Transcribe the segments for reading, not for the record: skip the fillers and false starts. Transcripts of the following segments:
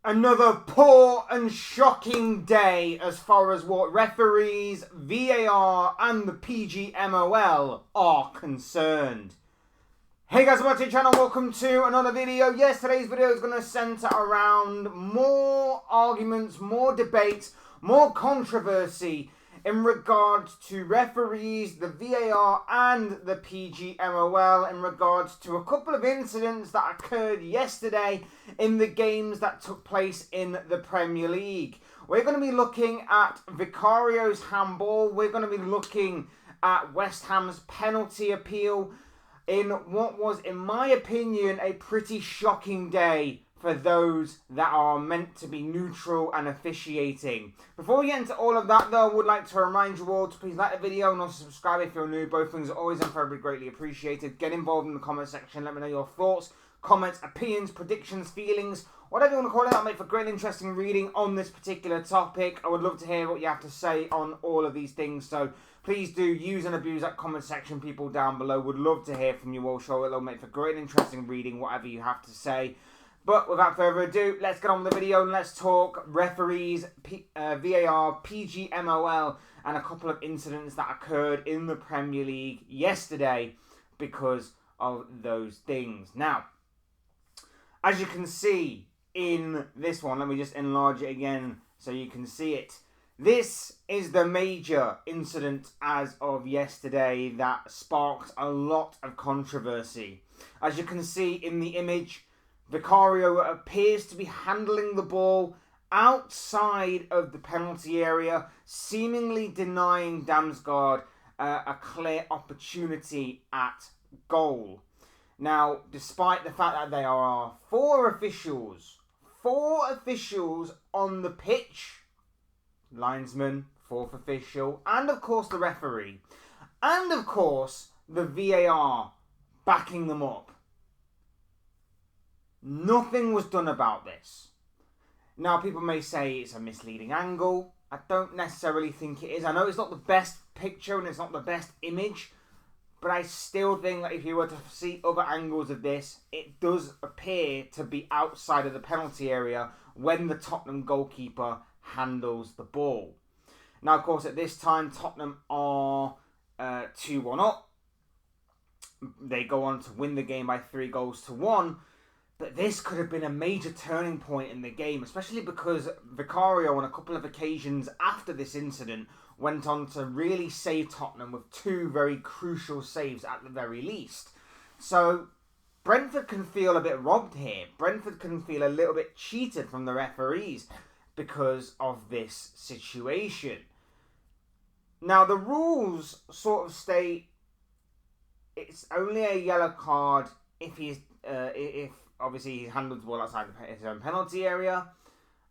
Another poor and shocking day as far as what referees, VAR and the PGMOL are concerned. Hey guys, welcome to the channel, welcome to another video. Yes, today's video is going to centre around more arguments, more debates, more controversy in regards to referees, the VAR and the PGMOL, in regards to a couple of incidents that occurred yesterday in the games that took place in the Premier League. We're going to be looking at Vicario's handball. We're going to be looking at West Ham's penalty appeal in what was, in my opinion, a pretty shocking day for those that are meant to be neutral and officiating. Before we get into all of that though, I would like to remind you all to please like the video and also subscribe if you're new. Both things are always and forever greatly appreciated. Get involved in the comment section, let me know your thoughts, comments, opinions, predictions, feelings, whatever you want to call it. That'll make for great interesting reading on this particular topic. I would love to hear what you have to say on all of these things, so please do use and abuse that comment section, people down below. Would love to hear from you all, so it'll make for great interesting reading, whatever you have to say. But without further ado, let's get on with the video and let's talk referees, VAR, PGMOL, and a couple of incidents that occurred in the Premier League yesterday because of those things. Now, as you can see in this one, let me just enlarge it again so you can see it. This is the major incident as of yesterday that sparked a lot of controversy. As you can see in the image, Vicario appears to be handling the ball outside of the penalty area, seemingly denying Damsgaard a clear opportunity at goal. Now, despite the fact that there are four officials on the pitch, linesman, fourth official, and of course the referee, and of course the VAR backing them up, nothing was done about this. Now, people may say it's a misleading angle. I don't necessarily think it is. I know it's not the best picture and it's not the best image, but I still think that if you were to see other angles of this, it does appear to be outside of the penalty area when the Tottenham goalkeeper handles the ball. Now, of course, at this time, Tottenham are 2-1 up. They go on to win the game by 3-1. But this could have been a major turning point in the game, especially because Vicario, on a couple of occasions after this incident, went on to really save Tottenham with two very crucial saves at the very least. So Brentford can feel a bit robbed here. Brentford can feel a little bit cheated from the referees because of this situation. Now, the rules sort of state it's only a yellow card if if obviously he handles the ball outside his own penalty area.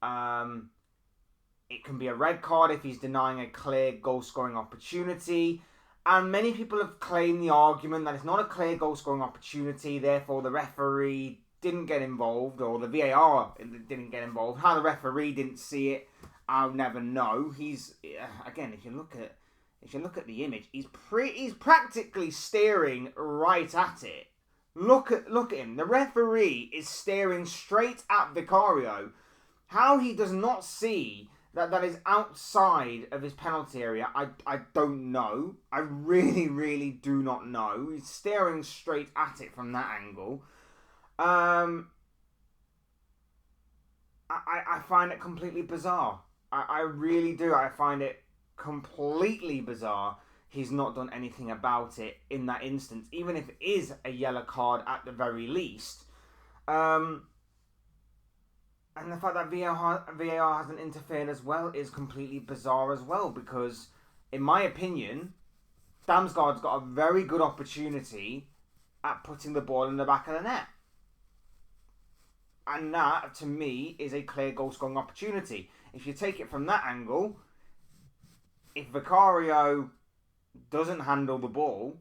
It can be a red card if he's denying a clear goal-scoring opportunity. And many people have claimed the argument that it's not a clear goal-scoring opportunity, therefore the referee didn't get involved, or the VAR didn't get involved. How the referee didn't see it, I'll never know. He's, again, if you look at the image, he's practically staring right at it. Look at him. The referee is staring straight at Vicario. How he does not see that is outside of his penalty area, I don't know. I really do not know. He's staring straight at it from that angle. I find it completely bizarre. I really do. I find it completely bizarre. He's not done anything about it in that instance, even if it is a yellow card at the very least. And the fact that VAR hasn't interfered as well is completely bizarre as well, because, in my opinion, Damsgaard's got a very good opportunity at putting the ball in the back of the net. And that, to me, is a clear goal-scoring opportunity. If you take it from that angle, if Vicario doesn't handle the ball,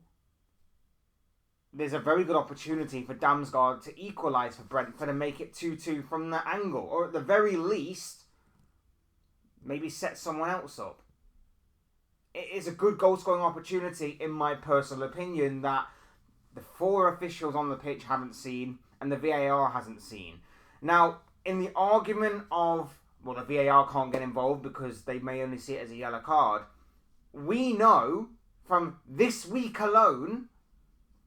there's a very good opportunity for Damsgaard to equalise for Brentford and make it 2-2 from that angle. Or at the very least, maybe set someone else up. It is a good goal-scoring opportunity, in my personal opinion, that the four officials on the pitch haven't seen and the VAR hasn't seen. Now, in the argument of, well, the VAR can't get involved because they may only see it as a yellow card, we know from this week alone,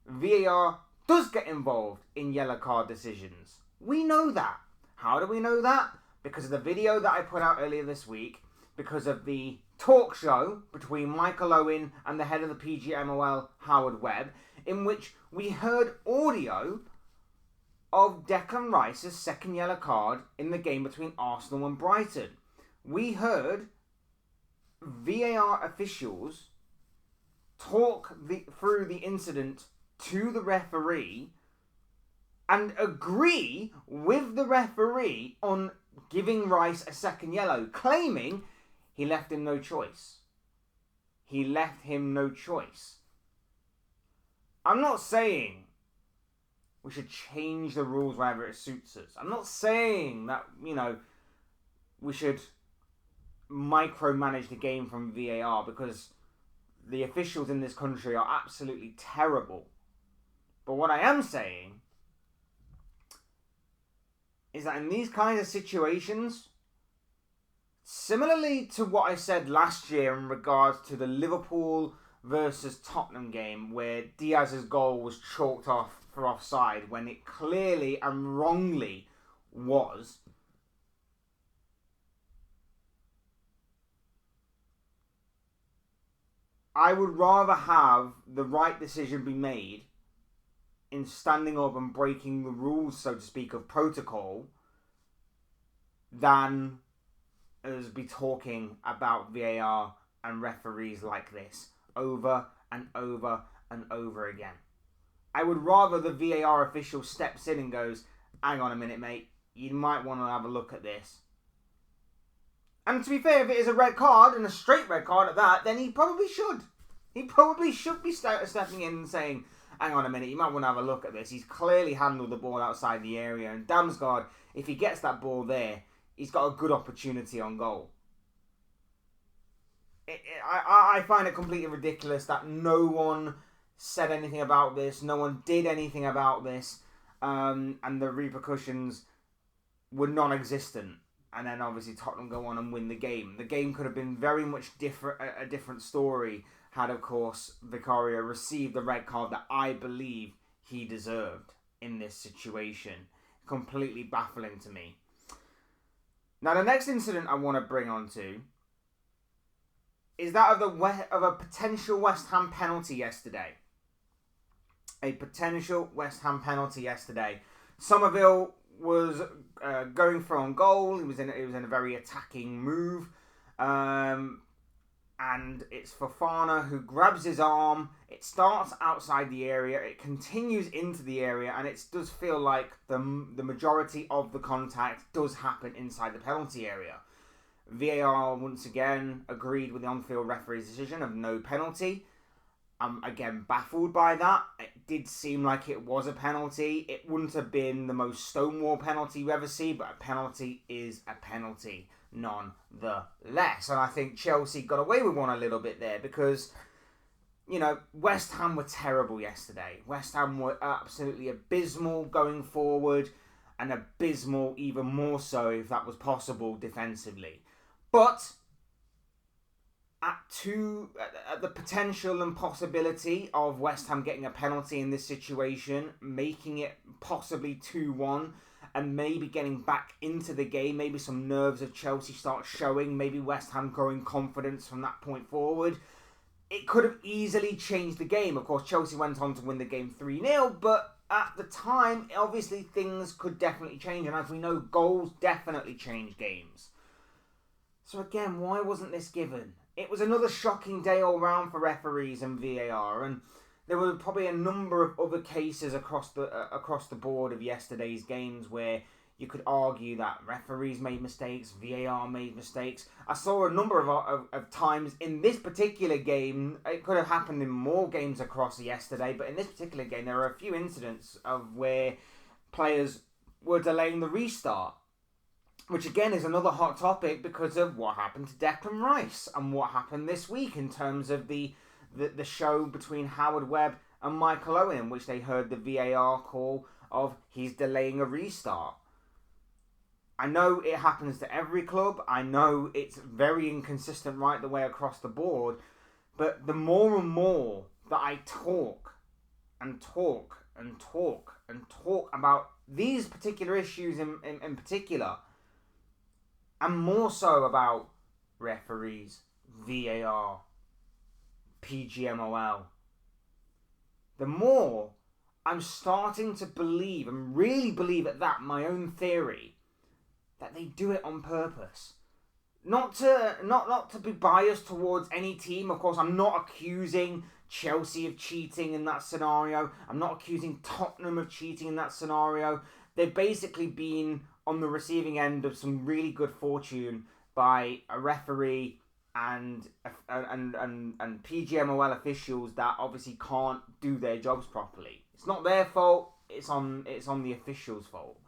VAR does get involved in yellow card decisions. We know that. How do we know that? Because of the video that I put out earlier this week, because of the talk show between Michael Owen and the head of the PGMOL, Howard Webb, in which we heard audio of Declan Rice's second yellow card in the game between Arsenal and Brighton. We heard VAR officials talk through the incident to the referee and agree with the referee on giving Rice a second yellow, claiming he left him no choice. He left him no choice. I'm not saying we should change the rules wherever it suits us. I'm not saying that, we should micromanage the game from VAR, because the officials in this country are absolutely terrible. But what I am saying is that in these kinds of situations, similarly to what I said last year in regards to the Liverpool versus Tottenham game, where Diaz's goal was chalked off for offside when it clearly and wrongly was, I would rather have the right decision be made in standing up and breaking the rules, so to speak, of protocol, than us be talking about VAR and referees like this over and over and over again. I would rather the VAR official steps in and goes, hang on a minute, mate, you might want to have a look at this. And to be fair, if it is a red card, and a straight red card at that, then he probably should. He probably should be stepping in and saying, hang on a minute, you might want to have a look at this. He's clearly handled the ball outside the area, and Damsgaard, if he gets that ball there, he's got a good opportunity on goal. I find it completely ridiculous that no one said anything about this, no one did anything about this, and the repercussions were non-existent. And then obviously Tottenham go on and win the game. The game could have been very much a different story had, of course, Vicario received the red card that I believe he deserved in this situation. Completely baffling to me. Now, the next incident I want to bring on to is that of a potential West Ham penalty yesterday. A potential West Ham penalty yesterday. Somerville was going for on goal. He was in a very attacking move. And it's Fofana who grabs his arm. It starts outside the area. It continues into the area. And it does feel like the majority of the contact does happen inside the penalty area. VAR once again agreed with the on-field referee's decision of no penalty. I'm again baffled by that. It did seem like it was a penalty. It wouldn't have been the most stonewall penalty you ever see, but a penalty is a penalty nonetheless. And I think Chelsea got away with one a little bit there because, West Ham were terrible yesterday. West Ham were absolutely abysmal going forward, and abysmal even more so, if that was possible, defensively. But at the potential and possibility of West Ham getting a penalty in this situation, making it possibly 2-1, and maybe getting back into the game, maybe some nerves of Chelsea start showing, maybe West Ham growing confidence from that point forward, it could have easily changed the game. Of course, Chelsea went on to win the game 3-0, but at the time, obviously things could definitely change, and as we know, goals definitely change games. So again, why wasn't this given? It was another shocking day all round for referees and VAR, and there were probably a number of other cases across the board of yesterday's games where you could argue that referees made mistakes, VAR made mistakes. I saw a number of times in this particular game, it could have happened in more games across yesterday, but in this particular game there were a few incidents of where players were delaying the restart. Which again is another hot topic because of what happened to Declan Rice and what happened this week in terms of the show between Howard Webb and Michael Owen, in which they heard the VAR call of he's delaying a restart. I know it happens to every club. I know it's very inconsistent right the way across the board. But the more and more that I talk and talk and talk and talk about these particular issues in particular, and more so about referees, VAR, PGMOL, the more I'm starting to believe, and really believe at that, my own theory, that they do it on purpose. Not to be biased towards any team. Of course, I'm not accusing Chelsea of cheating in that scenario. I'm not accusing Tottenham of cheating in that scenario. They've basically been on the receiving end of some really good fortune by a referee and PGMOL officials that obviously can't do their jobs properly. It's not their fault. It's on the officials' fault.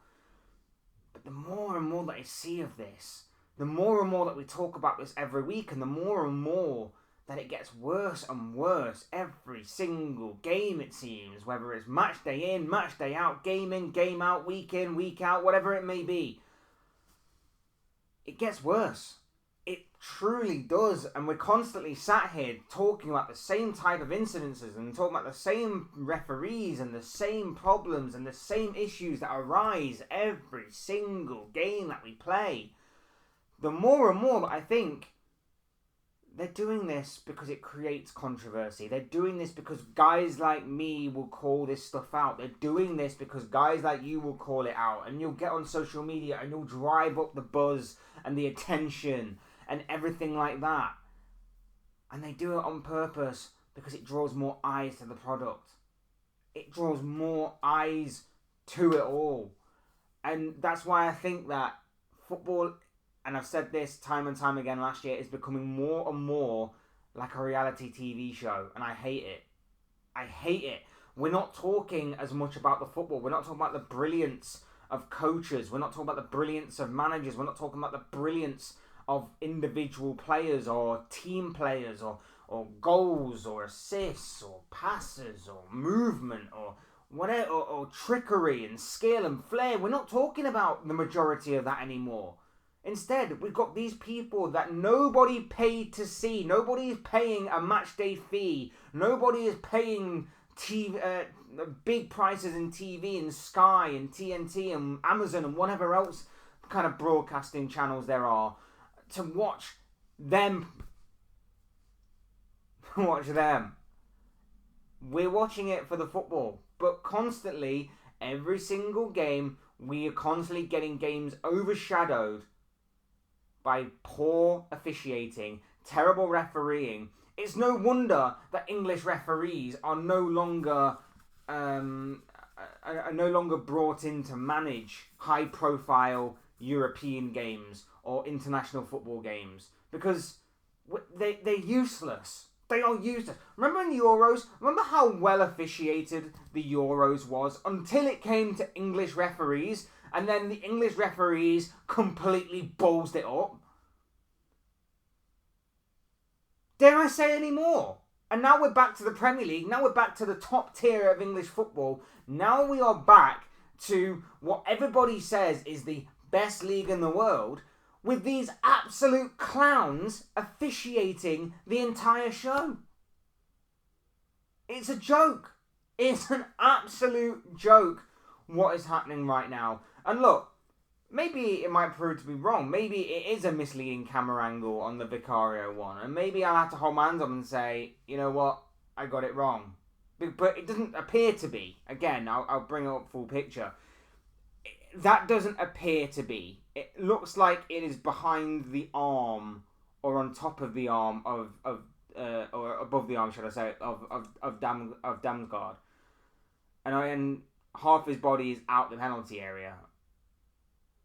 But the more and more that I see of this, the more and more that we talk about this every week, and the more and more that it gets worse and worse every single game, it seems, whether it's match day in, match day out, game in, game out, week in, week out, whatever it may be. It gets worse. It truly does. And we're constantly sat here talking about the same type of incidences and talking about the same referees and the same problems and the same issues that arise every single game that we play. The more and more that I think they're doing this because it creates controversy. They're doing this because guys like me will call this stuff out. They're doing this because guys like you will call it out. And you'll get on social media and you'll drive up the buzz and the attention and everything like that. And they do it on purpose because it draws more eyes to the product. It draws more eyes to it all. And that's why I think that football, and I've said this time and time again last year, is becoming more and more like a reality TV show. And I hate it. I hate it. We're not talking as much about the football. We're not talking about the brilliance of coaches. We're not talking about the brilliance of managers. We're not talking about the brilliance of individual players or team players or goals or assists or passes or movement or whatever, or trickery and skill and flair. We're not talking about the majority of that anymore. Instead, we've got these people that nobody paid to see. Nobody is paying a match day fee. Nobody is paying big prices in TV and Sky and TNT and Amazon and whatever else kind of broadcasting channels there are to watch them. Watch them. We're watching it for the football, but constantly, every single game, we are constantly getting games overshadowed by poor officiating, terrible refereeing. It's no wonder that English referees are no longer brought in to manage high-profile European games or international football games, because they're useless. They are useless. Remember in the Euros? Remember how well officiated the Euros was until it came to English referees, and then the English referees completely ballsed it up? Dare I say any more? And now we're back to the Premier League. Now we're back to the top tier of English football. Now we are back to what everybody says is the best league in the world, with these absolute clowns officiating the entire show. It's a joke. It's an absolute joke what is happening right now. And look, maybe it might prove to be wrong. Maybe it is a misleading camera angle on the Vicario one. And maybe I'll have to hold my hands up and say, you know what, I got it wrong. But it doesn't appear to be. Again, I'll bring up full picture. That doesn't appear to be. It looks like it is behind the arm, or on top of the arm or above the arm, should I say, of Damsgaard, and half his body is out the penalty area.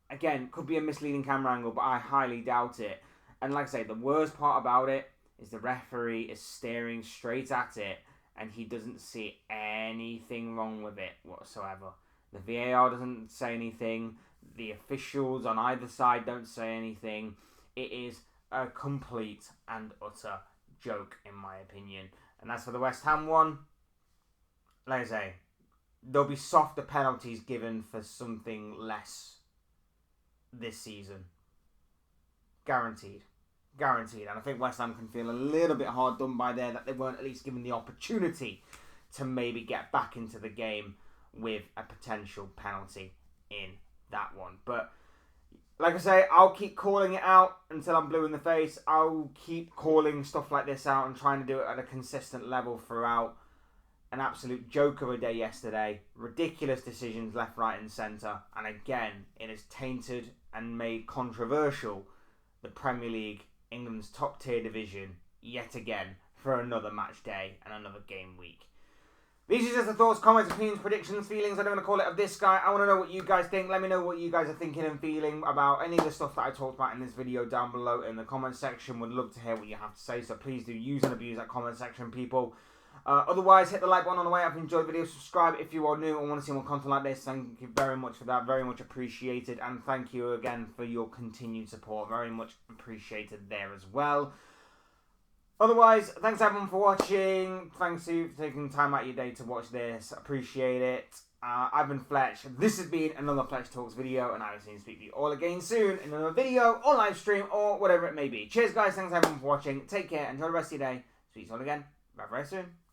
Again, could be a misleading camera angle, but I highly doubt it. And like I say, the worst part about it is the referee is staring straight at it, and he doesn't see anything wrong with it whatsoever. The VAR doesn't say anything. The officials on either side don't say anything. It is a complete and utter joke, in my opinion. And as for the West Ham one, like I say, there'll be softer penalties given for something less this season. Guaranteed. Guaranteed. And I think West Ham can feel a little bit hard done by there that they weren't at least given the opportunity to maybe get back into the game with a potential penalty in that one. But like I say, I'll keep calling it out until I'm blue in the face. I'll keep calling stuff like this out and trying to do it at a consistent level throughout. An absolute joke of a day yesterday. Ridiculous decisions left, right and centre. And again, it has tainted and made controversial the Premier League, England's top tier division, yet again for another match day and another game week. These are just the thoughts, comments, opinions, predictions, feelings, I don't want to call it, of this guy. I want to know what you guys think. Let me know what you guys are thinking and feeling about any of the stuff that I talked about in this video down below in the comment section. Would love to hear what you have to say, so please do use and abuse that comment section, people. Otherwise, hit the like button on the way up. Enjoy the video. Subscribe if you are new and want to see more content like this. Thank you very much for that. Very much appreciated. And thank you again for your continued support. Very much appreciated there as well. Otherwise, thanks everyone for watching. Thanks you for taking time out of your day to watch this. Appreciate it. I've been Fletch. This has been another Fletch Talks video, and I will see you speak to you all again soon in another video or live stream or whatever it may be. Cheers, guys. Thanks everyone for watching. Take care. Enjoy the rest of your day. Speak to you all again very, very soon.